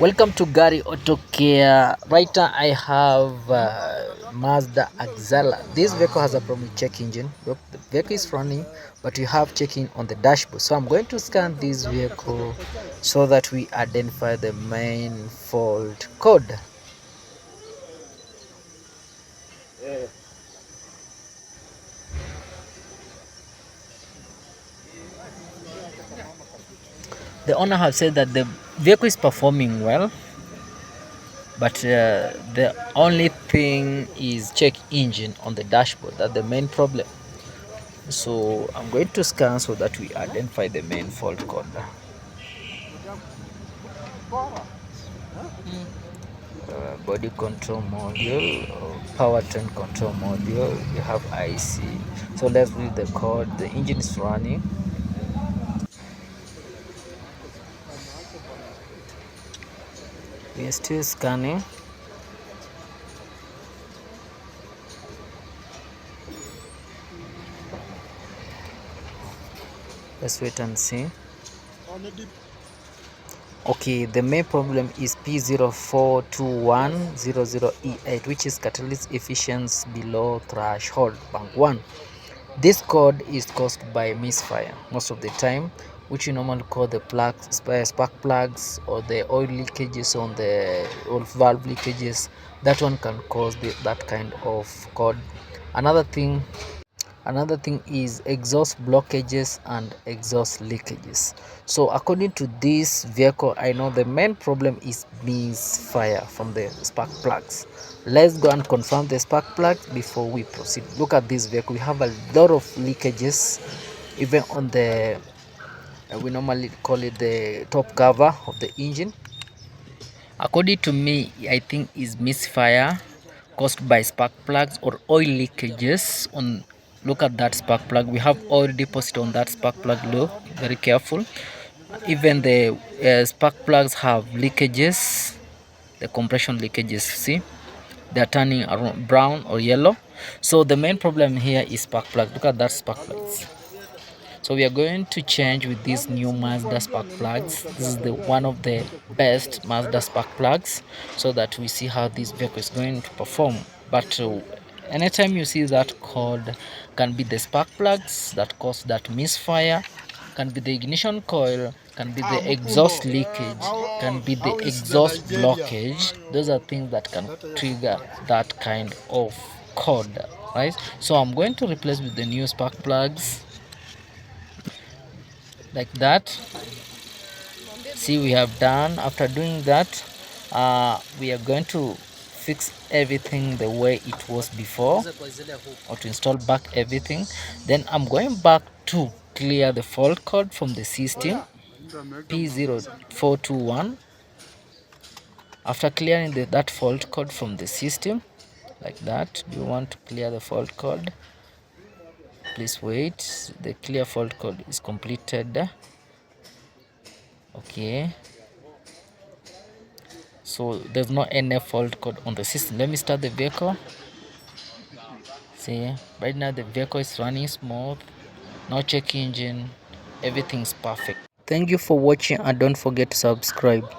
Welcome to Gariautocare. Right now I have Mazda AXELA. This vehicle has a problem with check engine. Look, the vehicle is running, but you have checking on the dashboard. So I'm going to scan this vehicle so that we identify the main fault code. The owner has said that the vehicle is performing well, but the only thing is check engine on the dashboard. That's the main problem. So I'm going to scan so that we identify the main fault code. Body control module, powertrain control module, you have IC. So let's read the code. The engine is running. We are still scanning. Let's wait and see. Okay, the main problem is P042100E8, which is catalyst efficiency below threshold, bank 1. This code is caused by misfire most of the time, which you normally call the plugs, spark plugs, or the oil leakages on the oil valve leakages. That one can cause that kind of code. Another thing is exhaust blockages and exhaust leakages. So according to this vehicle, I know the main problem is misfire from the spark plugs. Let's go and confirm the spark plugs before we proceed. Look at this vehicle. We have a lot of leakages even on the we normally call it the top cover of the engine. According to me, I think is misfire caused by spark plugs or oil leakages on. Look at that spark plug. We have oil deposit on that spark plug. Look very careful. Even the spark plugs have leakages, the compression leakages. See, they are turning around brown or yellow. So the main problem here is spark plug. Look at that spark plugs. So we are going to change with these new Mazda spark plugs. This is the one of the best Mazda spark plugs, so that we see how this vehicle is going to perform. But anytime you see that code, can be the spark plugs that cause that misfire, can be the ignition coil, can be the exhaust leakage, can be the exhaust blockage. Those are things that can trigger that kind of code, right? So I'm going to replace with the new spark plugs like that. See, we have done. After doing that, we are going to fix everything the way it was before, or to install back everything. Then I'm going back to clear the fault code from the system, P0421. After clearing that fault code from the system like that, you want to clear the fault code, please wait. The clear fault code is completed. Okay, so there's no any fault code on the system. Let me start the vehicle. See, right now the vehicle is running smooth, no check engine, everything's perfect. Thank you for watching and don't forget to subscribe.